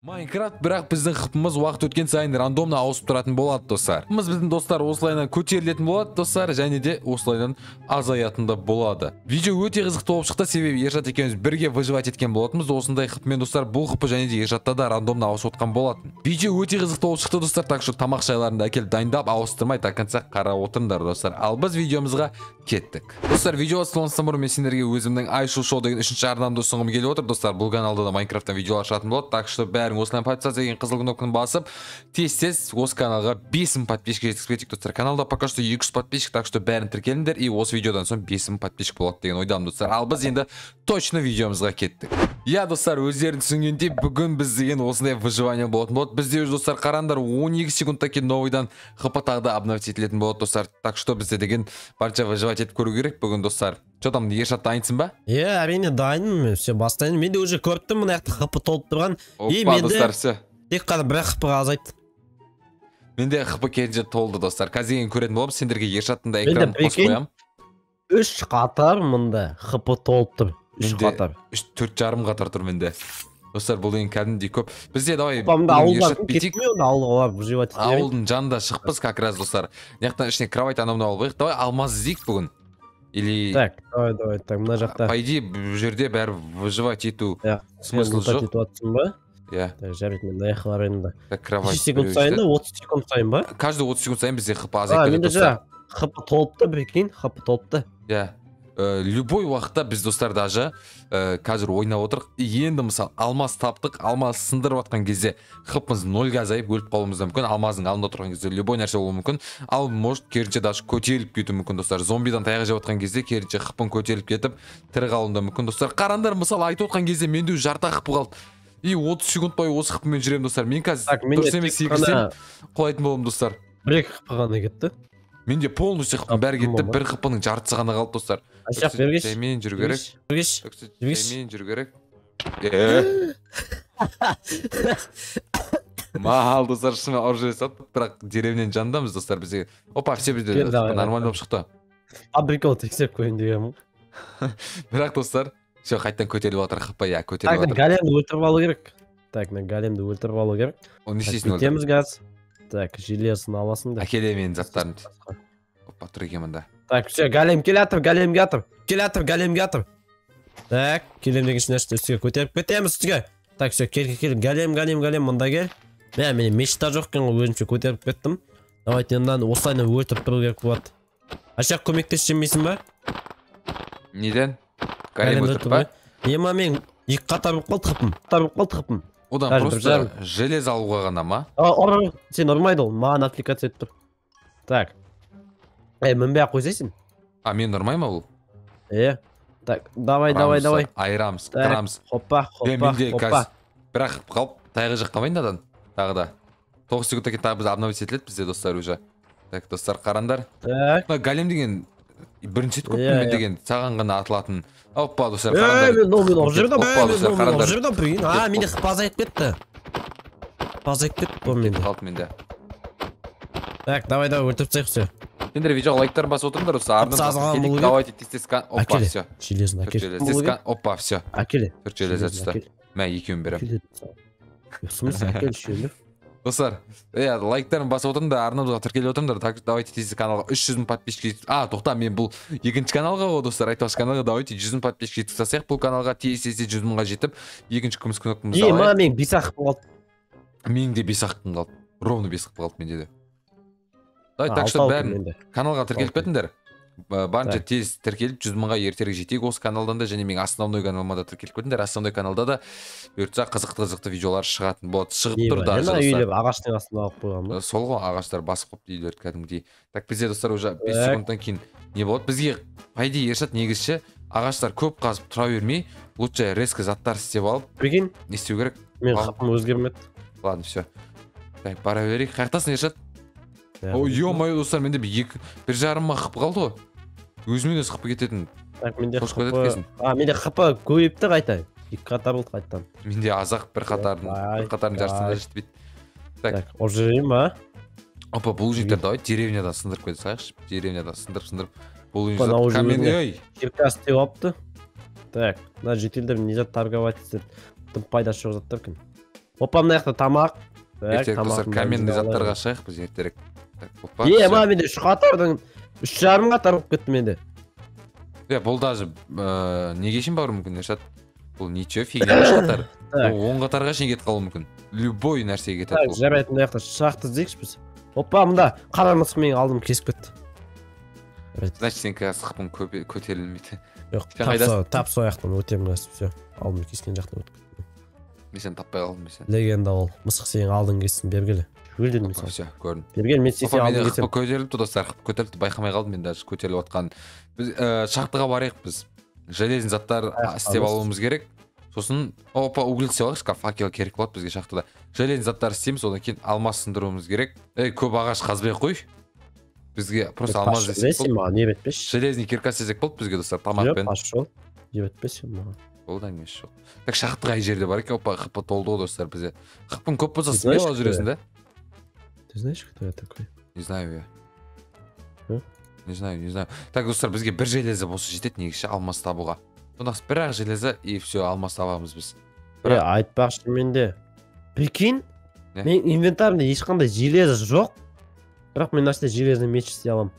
Майнкрафт бірақ біздің қыпымыз уақыт өткен сайын рандомна ауысып тұратын болады достар. Біздің достар осылайынан көтерілетін болады достар, және де осылайынан азаятын да болады. Видео өте қызықты болып шықты, себебі Ержат екеуміз бірге выживать еткен болатынбыз. Осындай қыпымен достар, бұл қыпы және де Ержатта да рандомна ауысып отқан болатын. Видео өте қызықты болып шықты достар, так что тамақ шайларында әкеліп дайындап ауыстырмай до конца қарап отырыңдар достар. Ал біз видеомызға кеттік. Достар, видео басталғаннан бұрын мен сендерге өзімнің iShow Show деген 3-ші арнамды ұсынғым келіп отыр достар. Бұл каналда да Майнкрафттан видеолар шығатын болады, так что бәрің осылайынан подписаться деген қызыл кнопканы басып, тез-тез осы каналға 5000 подписчик жеткізіп достар. Каналда пока что 200 подписчик, так что бәрін тіркеліңдер, и осы видеодан соң 5000 подписчик болады деген ойдамын достар. Ал біз енді точно видеомызға кеттік. Я достар, өздерің түсінгендей, бүгін біз деген осындай выживание болатын болады. Бізде өз достар қараңдар, 12 секундтан кейін новыйдан хп тағы да обновить етілетін болады достар. Так что бізде деген барынша выживать етіп көру керек бүгін достар. Что там, Ержат, дайынсың ба? Әрине дайынмын, все бастайын. Мен де уже көріп тұрмын, мына жақта хп толып тұрған. Опа, достар, все. Тек қана бір хп-ға азайтты. Менде хп келінже толды достар. Қазір көретін боламын, сендерге Ержаттың да экранын қосып қоямын. 3 қатар мында хп толып тұр. 3 қатар. 4,5 қатар тұр менде. Достар, бұл деген кәдімгідей көп. Бізде давай ауылдың жанында шығыппыз как раз достар. Яқтан ішіне кровать анауына алып қойық. Давай алмаз іздейік бүгін. Или... Так, давай, мына жақта. По идее, бұл жерде бәрі выживать ету смысл жоқ. Так, жарайды, мен аяққа барайын да. Так, кровать. 30 секунд сайын да, 30 секунд сайын ба? Каждый 30 секунд сайын бізде хп азайып келеді достар. Хп толыпты, прикинь, хп толыпты. Любой уақытта біз достар даже қазір ойнап отырық. Енді мысал алмаз таптық, алмаз сындырып атқан кезде хпымыз 0-ға азайып өліп қалуымыз мүмкін. Алмаздың алдында тұрған кезде любой нәрсе болуы мүмкін. Ал может керінше даже көтеріліп кетуі мүмкін достар. Зомбидан таяқ жеп атқан кезде керінше хпың көтеріліп кетіп тірі қалуы да мүмкін достар. Қараңдар, мысал айтып отқан кезде менде жарты хп қалды. И 30 секунд бойы осы хпмен жүремін достар. Мен қазір дұрыс емес секірсем құлайтын боламын достар. 1 хп ғана кетті. Менде полностью хпның бәрі кетті, 1 хпның жартысы ғана қалды достар. Мен жүру керек. Мен жүру керек. Махал достар, шыны ұржы сат, бірақ деревнен жанындамыз достар бізде. Опа, все бізде нормально болып шықты. Прикол тексеріп қойын дегенмін. Бірақ достар, все қайттан көтеріліп отыр, хп, я көтеріліп отыр. Так, големді өлтіріп алу керек. Так, големді өлтіріп алу керек. Оны несесін өлтіріп? Кетеміз газ. Так, железін аласың да. Әкеле менің заттарын. Опа, тұр екен мұнда. Так, все, голем келатыр. Голем келатыр. Так, келемдегі нәрсені үстіге көтеріп кетеміз үстіге. Так, все, кел. Голем, мұнда кел. Мен мешіта жоқ екен ғой, өзімше көтеріп кеттім. Давайте енді осылайынан өлтіріп тұру керек болады. Ашақ көмектесемейсің ба? Неден? Голем өлтіріп ба? Ема мен 2 қатар болып қалды хпым. Одан просто желез алуға ғана ма? Сен ұрмайды ол, маған аппликация етіп тұр. Так. Мінбей ақ қойсайсың? Мен ұрмай ма бұл? Так, давай. Айырамыз, қырамыз. Хоппа. Бірақ қалып, тайғы жақ қалмайын адан. Тағы да. 9 секундтан кейін тағы біз обновить етіледі бізде достар уже. Так, достар, қарандар. Голем деген бірінші рет көппін мен деген саған ғана атылатын. Оппа, достар, қарандар. Мен жерден прикинь. Менде хп азайып кетті. Менде. Так, давай, өлтіріп тастайық все. Сендер видеоға лайктар басып отырыңдар осы арнамызға. Давайте тестескан. Опа, все. Железін әкел. Опа, все. Әкеле. 4 железі түсті. Мә, екеуін берем. Әкел шелі. Достар, лайктарын басып отырыңдар, арнамызға тіркеліп отырыңдар. Давайте тез каналға 300 000 подписчик. Тоқта, мен бұл екінші каналға ғой достар, айтпақшы каналға давайте 100 000 подписчик жетіп тастайық. Бұл каналға тез 100 000-ға жетіп, екінші күміс кнопкамызды алайық. Мен 5 хп қалды. Менің де 5 хп қалды. Ровно 5 хп қалды менде де. Так что бәрін каналға тіркеліп кетіңдер. Барынша тез тіркеліп 100 000-ға ертерек жетейік осы каналдан да, және мен основной каналыма да тіркеліп кетіңдер. Основной каналда да бұйыртса қызықты видеолар шығатын болады. Шығып тұр даже достар. Ағаштың астына алып қойған ба? Сол ғой, ағаштар басып қойыпты үйлерді кәдімгідей. Так, бізде достар уже 5 секундтан кейін не болады? Бізге по идее Ержат негізше ағаштар көп қазып тұра бермей, лучше резко заттар істеп алып, прикинь, не істеу керек? Мен хпым өзгермеді. Ладно, все. Так, бара берейік. Қаяқтасың Ержат? Ё-моё, достар, менде 1,5 хп қалды ғой. Өзімен өз хп кететін. Так, менде хп көйіпті қайта. 2 қатар болды қайттан. Менде азақ бір қатардың жарысында жетпейді. Так, ожырайым ба? Опа, бұл життер давай деревнядан сындырып кете сайықшы. Деревнядан сындырып. Бұл життер камен, ей! Киркас теу апты. Так, мына жителдер не зат торговать етіп, тым пайдасы жоқ заттар кім? Опа, мына жақта тамақ. Ертерек достар каменный заттарға шығайық біз ертерек. Опа. Менде 3 қатардың 3,5 қатар болып кетті менде. Бұл даже неге шейін бару мүмкін Ершат? Бұл ничего фигня 3 қатар. Ол 10 қатарға шейін кетіп қалуы мүмкін. Любой нәрсеге кетеді бұл. Жарайды, мына жақта шақты іздейікші біз. Опа, мында қара мысық менің алдым кесіп кетті. Значит, сен қазір сықпың көтерілмейді. Жоқ, тап сол жақтан өтемін қазір, все. Алдым кескен жақтан өтіп кеттім. Мен сені таппай қалдым мен. Легенда ол. Мысық сенің алдың кессін, бергелі. Өлдім мен. Все, көрдім. Берген, мен сен алдың кесем. Көтеріліпті достар, көтеріліпті, байқамай қалдым мен даже көтеріліп отқан. Біз шахтаға барайық біз. Железный заттар істеп алуымыз керек. Сосын, опа, уголь істеп алайық, факел керек болады бізге шахтада. Железный заттар істейміз, одан кейін алмас сындыруымыз керек. Көп ағаш қазбай қой. Бізге просто алмаз десек болды. Не бетпеш? Железный кирка істесек болды бізге достар, тамақпен. Пошел. Не бетпеш маған. Болды емес шо. Так шахтаға жерде бар екен, опа, хп толды ғой достар бізде. Хпың көп болса смело жүресің да? Ты знаешь, кто я такой? Не знаю я. Не знаю. Так достар, бізге бір железі болса жетеді негізі алмас табуға. Сонда бір-ақ железі и все, алмас табамыз біз. Айтпақшы менде. Прикинь, мен инвентарымда ешқандай железі жоқ. Бірақ мен нәрсе железный меч істей аламын.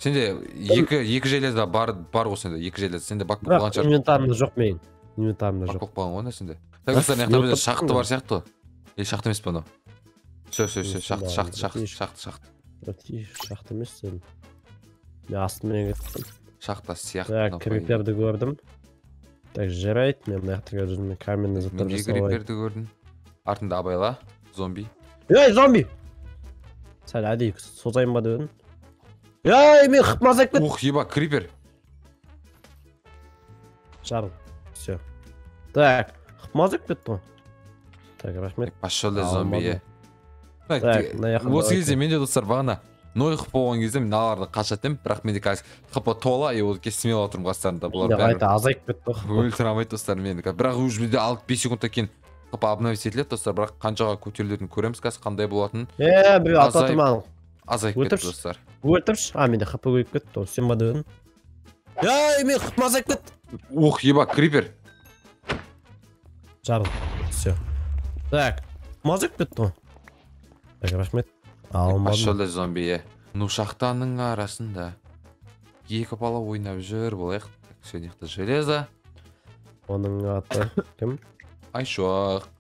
Сенде екі железі бар ғой сенде, екі железі. Сенде бак болып қалған шығар. Бірақ инвентарымда жоқ мен. Инвентарымда жоқ. Бак болып қалған ғой сенде. Так достар, мына жақта бізде шахта бар сияқты. Шахта емес па анау? Все, шахта. Шахта емес сен. Мен астымен кеттім. Шахта сияқты. Так, криперді көрдім. Так, жарайды, мен мына жақта жүрмін. Каменный заттар жасап алайын. Криперді көрдім. Артында абайла, зомби. Ей, зомби! Сәл әдейі созайын ба дедім. Ей, мен қыпмазайып кеттім. Ух, еба, крипер. Жарым. Все. Так, қыпмазайып кетті ғой. Так, рахмет. Пошел да зомби. Осы кезде менде достар бағана ной қып болған кезде мен аларды қашатым, бірақ менде қазір қыпы тола, и ол смело отырмын қастарында. Бұлар бәрі азайып кетті ғой. өлтіре алмайды достар мені. Бірақ уже бізде 5 секундтан кейін қыпы обновить етіледі достар, бірақ қаншаға көтерілетінін көреміз қазір, қандай болатынын. Біреу ататым ағыл. Азайып кетті достар. Өлтірші. Менде қыпы көйіп кетті, сен ба дөдің? Ей, мен қыпы азайып кетті. Ух, еба, крипер. Жарым. Все. Так, азайып кетті ғой. Так, рахмет. Пошел да зомби. Ну, шахтаның арасында екі бала ойнап жүр болайық. Сөйнекті железа. Оның аты кім? Айшуақ.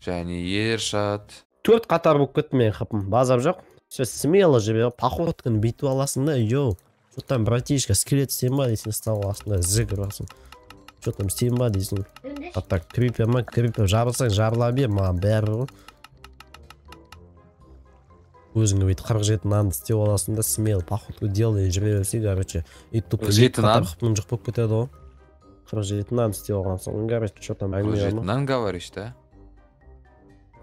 Және Ершат. 4 қатар болып кетті мен қыпым. Базап жоқ. Все, смело жібе. Походканы бүйтіп аласың да, йоу. Что там, братишка, скелет істейін ба дейсің, стал астында зік ұрасың. Что там істейін ба дейсің. Так, крипер жабылсаң жабыла бер, маған бәрі ғой. Өзіңе бүйтіп 47 нанды істеп аласың да, смело походку делай, жібе берсей, короче. И тут 47 нан? Қыпым жоқ болып кетеді ғой. 47 нанды істеп алған соң, короче, что там әңгіме 47 нан говоришь, да?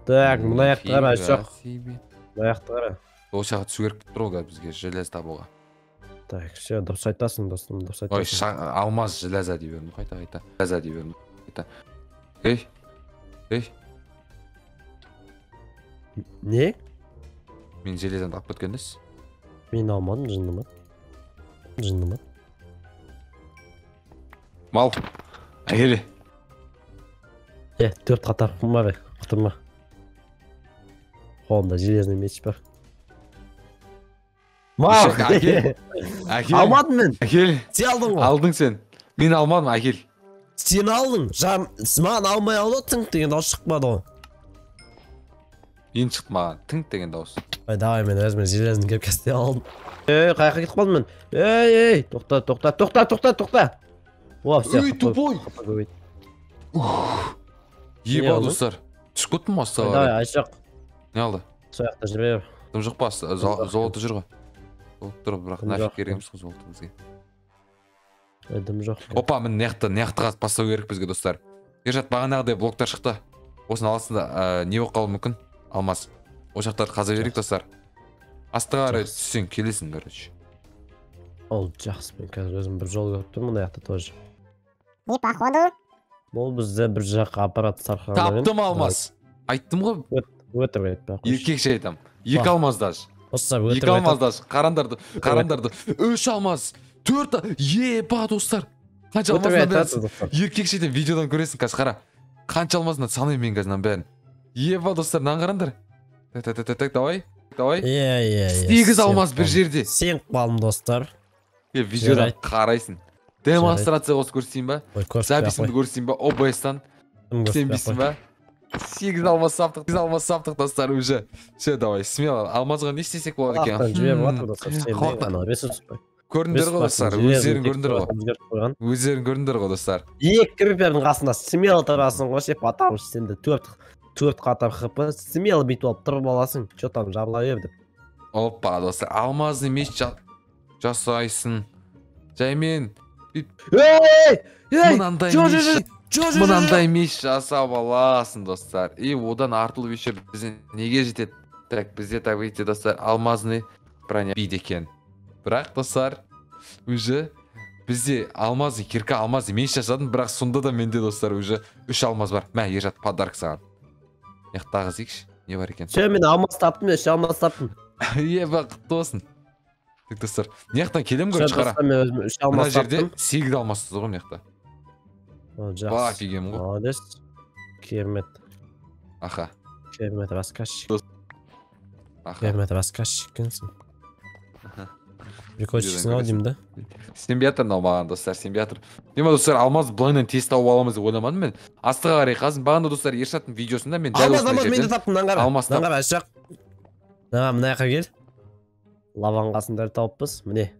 Так, мына жақты қара, жоқ. Мына жақты қара. Ол жаққа түсу керек тұр ғой бізге желез табуға. Так, все, дұрыс айтасың, достым, дұрыс айтасың. Ой, алмаз железа дей бердім, қайта. Железа дей бердім, қайта. Ей. Не? Мен железаны тап кеткендес. Мен алмадым, жынды ма? Мал, әкеле. 4 қатар құма бе, құтырма. Қолымда железный меч бар. Мал, әкел. Алмадым мен. Әкел. Сен алдың ғой. Алдың сен. Мен алмадым, әкел. Сен алдың. Маған алмай алды, тыңқ деген дауыс шықпады ғой. Ең шықты маған, тыңқ деген дауыс. Давай, мен өзіме железный кепкесте алдым. Қайқа кетіп қалдым мен. Ей, тоқта. О, все. Ей, тупой. Еба, достар. Түсіп кеттім астаға. Давай, айшақ. Не алды? Сол жақта жүрбей бер. Дым жоқ па, золоты жүр ғой. Золоты тұр, бірақ нафиг керек емес қой золоты бізге. Дым жоқ. Опа, мен неқтыға бастау керек бізге достар. Ершат, бағанағыдай блоктар шықты. Осыны аласында не болып қалуы мүмкін? Алмас. О жақтарды қаза берейік достар. Астыға қарай түссең келесің, короче. Ол жақсы, мен қазір өзім бір жол көріп тұрмын, мына жақта тоже. Не походу? Ол бізде бір жаққа аппарат сарқаған. Таптым алмас. Айттым ғой. Өтірік айтпа. Еркекше айтам. 2 алмаз даже. Осы 2 алмаз даже. Қарандарды. 3 алмаз. 4. Еба достар. Қанша алмаздан бересің? Еркекше айтам, видеодан көресің қазір қара. Қанша алмазына санаймын мен қазір бәрін. Еба достар, мынаны қараңдар. Так, давай. Иә. 8 алмаз бір жерде. Сен қалым достар. Видеода қарайсың. Демонстрация қосып көрсетейін ба? Ой, Записімді көрсетейін ба? OBS-тан. Сенбейсің ба? 8 алмаз саптық достар уже. Все, давай, смело. Алмазға не істесек болады екен? Көріндер ғой достар, өздерің көріндер ғой достар. Екі кірпердің қасында смело тұрасың ғой, сен потому что сенде төрт қатар хп, смело бүйтіп алып тұрып аласың, че там жабыла бер деп. Опа достар, алмазный меч жасайсың. Жаймен мынандай меч жасап аласың достар. И одан артылып еще бізде неге жетеді? Так, бізде так видите достар, алмазный броня бейді екен. Бірақ достар, уже бізде алмазный кирка, алмазный меч жасадым, бірақ сонда да менде достар уже 3 алмаз бар. Мә, ержат подарок саған. Яқтағы зикші, не бар екен? Все, мен алмаз таптым, мен алмаз таптым. Еба, құтты болсын. Так достар, неяқтан келем көріп шығара. Мына жерде 8 алмазсыз ғой неяқта. Ба, офигем ғой. Молодец. Кермет. Аха. Кермет рассказчик. Аха. Кермет рассказчик екенсің. Прикольчиксің ау деймін да? Сенбей жатыр маған достар, сенбей жатыр. Дема достар, алмаз былайынан тез тауып аламыз деп ойламадым мен. Астыға қарай қазым. Бағанда достар, Ершаттың видеосында мен дәл осындай жерден менде таптым, наңғара. алмаз таптым. Наңғара, ашақ. Мына жаққа кел. Лаван қасындар тауыппыз, міне.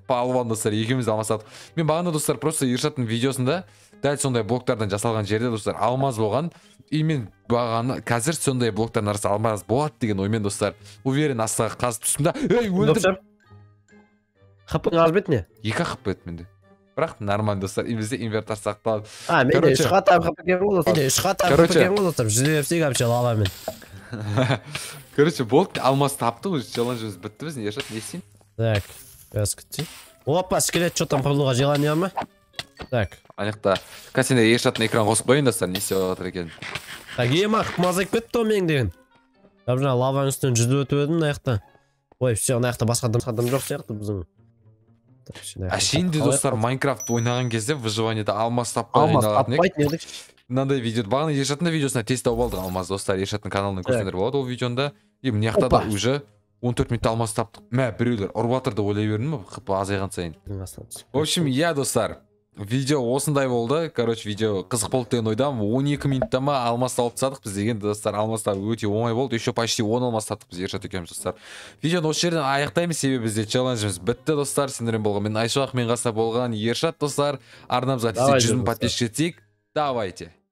Палван достар, екеуміз алмаз таптық. Мен бағанда достар, просто Ершаттың видеосында дәл сондай блоктардан жасалған жерде достар, алмаз болған. И мен бағаны қазір сондай блоктардың арасы алмаз болады деген оймен достар, уверен астыға қазып түстім да. Ей, өлдім. Хапың аз бет не? 2 хп бет менде. Бірақ нормально достар, бізде инвертар сақталады. Менде 3 қатар хп кен ғой достар. Менде 3 қатар хп кен ғой достар. Жүзе берсек әпше лавамен. Короче, болды, алмаз таптық, уже челленджіміз бітті біздің. Ершат, не істейін? Так, biraz күтсей. Опа, скелет, что там прыгнуға желание ма? Так. Аяқта, кәсенде Ершаттың экран қосып қойын достар, не істеп жатыр екен. Так, ема, мазайып кетті о мен деген. Жап жаңа лаваның үстінен жүзіп өтіп едім аяқта. Ой, все, аяқта басқа адам жоқ сияқты біздің. Әшейінде достар, Майнкрафт ойнаған кезде выживаниеда алмаз таппай айналатын ек. Мынандай видео, бағана Ершаттың видеосына тез тауып алдық алмаз достар, Ершаттың каналынан көрсеңдер болады ол видеода. И мына жақта да уже 14 минутта алмаз таптық. Мә, біреулер ұрып жатыр деп ойлай бердім ба, хп азайған сайын. В общем, иә достар, видео осындай болды. Короче, видео қызық болды деген ойдамын. 12 минутта ма алмаз тауып тастадық біз деген достар. Алмаздар өте оңай болды. Еще почти 10 алмаз таптық біз Ершат екеуміз достар. Видеоны осы жерден аяқтаймыз, себебі бізде челленджіміз бітті достар. Сендермен болған мен Айшуақ, мен қасында болған Ершат достар. Арнамызға тез 100 000 подписчик жетсек, давайте.